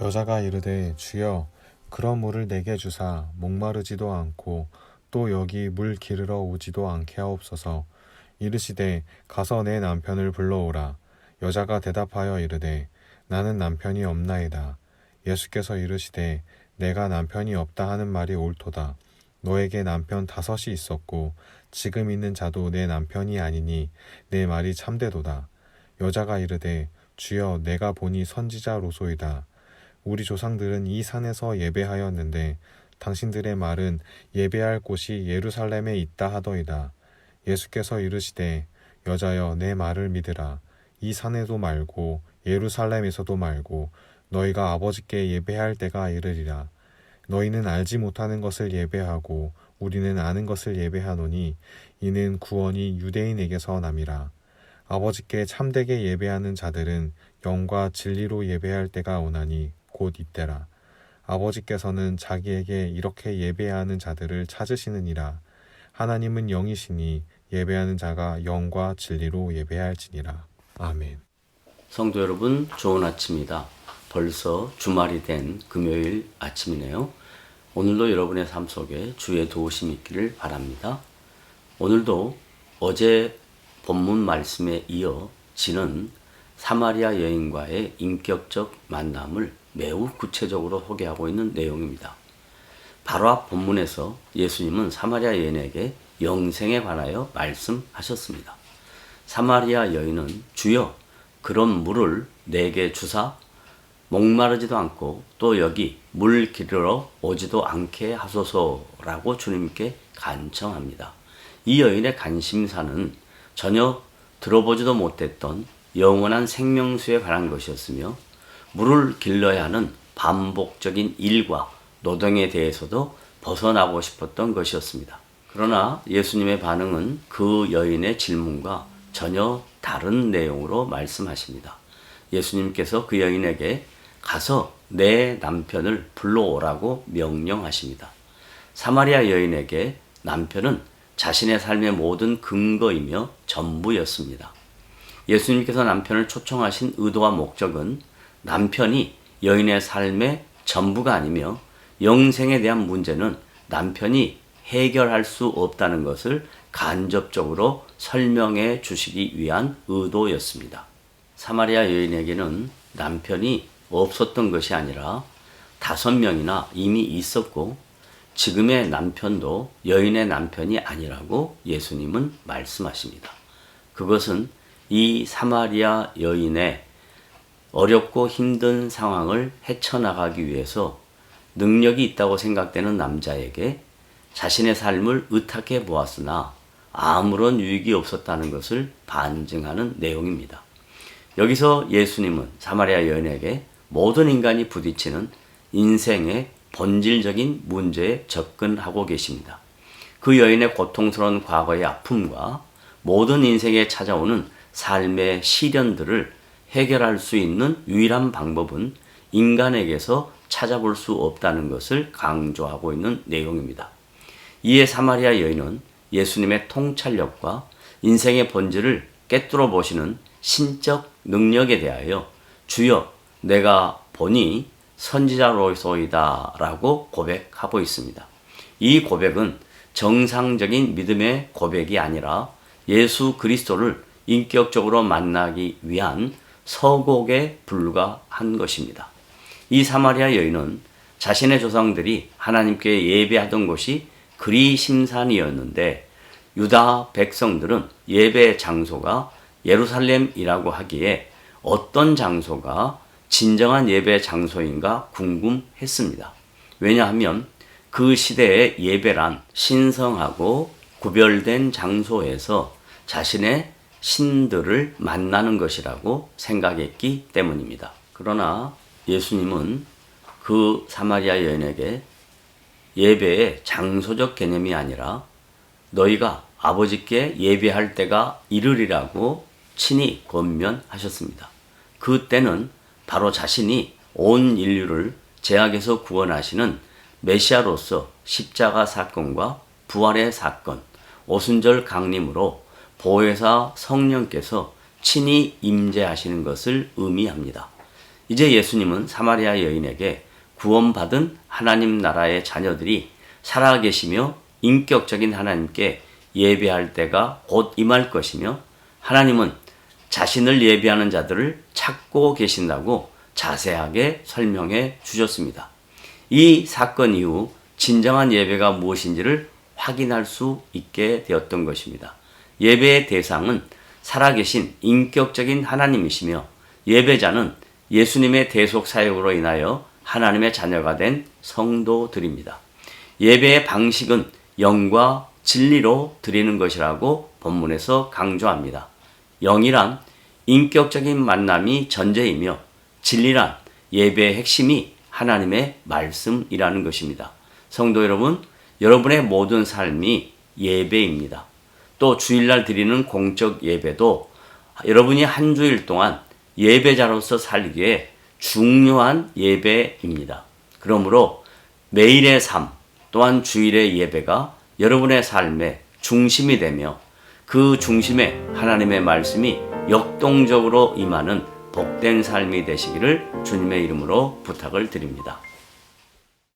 여자가 이르되 주여 그런 물을 내게 주사 목마르지도 않고 또 여기 물 기르러 오지도 않게 하옵소서. 이르시되 가서 내 남편을 불러오라. 여자가 대답하여 이르되 나는 남편이 없나이다. 예수께서 이르시되 내가 남편이 없다 하는 말이 옳도다. 너에게 남편 5이 있었고 지금 있는 자도 내 남편이 아니니 내 말이 참되도다. 여자가 이르되 주여 내가 보니 선지자로소이다. 우리 조상들은 이 산에서 예배하였는데 당신들의 말은 예배할 곳이 예루살렘에 있다 하더이다. 예수께서 이르시되 여자여 내 말을 믿으라. 이 산에도 말고 예루살렘에서도 말고 너희가 아버지께 예배할 때가 이르리라. 너희는 알지 못하는 것을 예배하고 우리는 아는 것을 예배하노니 이는 구원이 유대인에게서 남이라. 아버지께 참되게 예배하는 자들은 영과 진리로 예배할 때가 오나니 곧 이때라. 아버지께서는 자기에게 이렇게 예배하는 자들을 찾으시느니라. 하나님은 영이시니 예배하는 자가 영과 진리로 예배할지니라. 아멘. 성도 여러분, 좋은 아침입니다. 벌써 주말이 된 금요일 아침이네요. 오늘도 여러분의 삶 속에 주의 도우심이 있기를 바랍니다. 오늘도 어제 본문 말씀에 이어지는 사마리아 여인과의 인격적 만남을 매우 구체적으로 소개하고 있는 내용입니다. 바로 앞 본문에서 예수님은 사마리아 여인에게 영생에 관하여 말씀하셨습니다. 사마리아 여인은 주여 그런 물을 내게 주사 목마르지도 않고 또 여기 물 기르러 오지도 않게 하소서라고 주님께 간청합니다. 이 여인의 관심사는 전혀 들어보지도 못했던 영원한 생명수에 관한 것이었으며 물을 길러야 하는 반복적인 일과 노동에 대해서도 벗어나고 싶었던 것이었습니다. 그러나 예수님의 반응은 그 여인의 질문과 전혀 다른 내용으로 말씀하십니다. 예수님께서 그 여인에게 가서 내 남편을 불러오라고 명령하십니다. 사마리아 여인에게 남편은 자신의 삶의 모든 근거이며 전부였습니다. 예수님께서 남편을 초청하신 의도와 목적은 남편이 여인의 삶의 전부가 아니며 영생에 대한 문제는 남편이 해결할 수 없다는 것을 간접적으로 설명해 주시기 위한 의도였습니다. 사마리아 여인에게는 남편이 없었던 것이 아니라 5명이나 이미 있었고 지금의 남편도 여인의 남편이 아니라고 예수님은 말씀하십니다. 그것은 이 사마리아 여인의 어렵고 힘든 상황을 헤쳐나가기 위해서 능력이 있다고 생각되는 남자에게 자신의 삶을 의탁해 보았으나 아무런 유익이 없었다는 것을 반증하는 내용입니다. 여기서 예수님은 사마리아 여인에게 모든 인간이 부딪히는 인생의 본질적인 문제에 접근하고 계십니다. 그 여인의 고통스러운 과거의 아픔과 모든 인생에 찾아오는 삶의 시련들을 해결할 수 있는 유일한 방법은 인간에게서 찾아볼 수 없다는 것을 강조하고 있는 내용입니다. 이에 사마리아 여인은 예수님의 통찰력과 인생의 본질을 꿰뚫어 보시는 신적 능력에 대하여 주여 내가 보니 선지자로소이다 라고 고백하고 있습니다. 이 고백은 정상적인 믿음의 고백이 아니라 예수 그리스도를 인격적으로 만나기 위한 서곡에 불과한 것입니다. 이 사마리아 여인은 자신의 조상들이 하나님께 예배하던 곳이 그리심산이었는데 유다 백성들은 예배 장소가 예루살렘이라고 하기에 어떤 장소가 진정한 예배 장소인가 궁금했습니다. 왜냐하면 그 시대의 예배란 신성하고 구별된 장소에서 자신의 신들을 만나는 것이라고 생각했기 때문입니다. 그러나 예수님은 그 사마리아 여인에게 예배의 장소적 개념이 아니라 너희가 아버지께 예배할 때가 이르리라고 친히 권면하셨습니다. 그 때는 바로 자신이 온 인류를 죄악에서 구원하시는 메시아로서 십자가 사건과 부활의 사건, 오순절 강림으로 보혜사 성령께서 친히 임재하시는 것을 의미합니다. 이제 예수님은 사마리아 여인에게 구원받은 하나님 나라의 자녀들이 살아계시며 인격적인 하나님께 예배할 때가 곧 임할 것이며 하나님은 자신을 예배하는 자들을 찾고 계신다고 자세하게 설명해 주셨습니다. 이 사건 이후 진정한 예배가 무엇인지를 확인할 수 있게 되었던 것입니다. 예배의 대상은 살아계신 인격적인 하나님이시며 예배자는 예수님의 대속 사역으로 인하여 하나님의 자녀가 된 성도들입니다. 예배의 방식은 영과 진리로 드리는 것이라고 본문에서 강조합니다. 영이란 인격적인 만남이 전제이며 진리란 예배의 핵심이 하나님의 말씀이라는 것입니다. 성도 여러분, 여러분의 모든 삶이 예배입니다. 또 주일날 드리는 공적 예배도 여러분이 한 주일 동안 예배자로서 살기에 중요한 예배입니다. 그러므로 매일의 삶 또한 주일의 예배가 여러분의 삶의 중심이 되며 그 중심에 하나님의 말씀이 역동적으로 임하는 복된 삶이 되시기를 주님의 이름으로 부탁을 드립니다.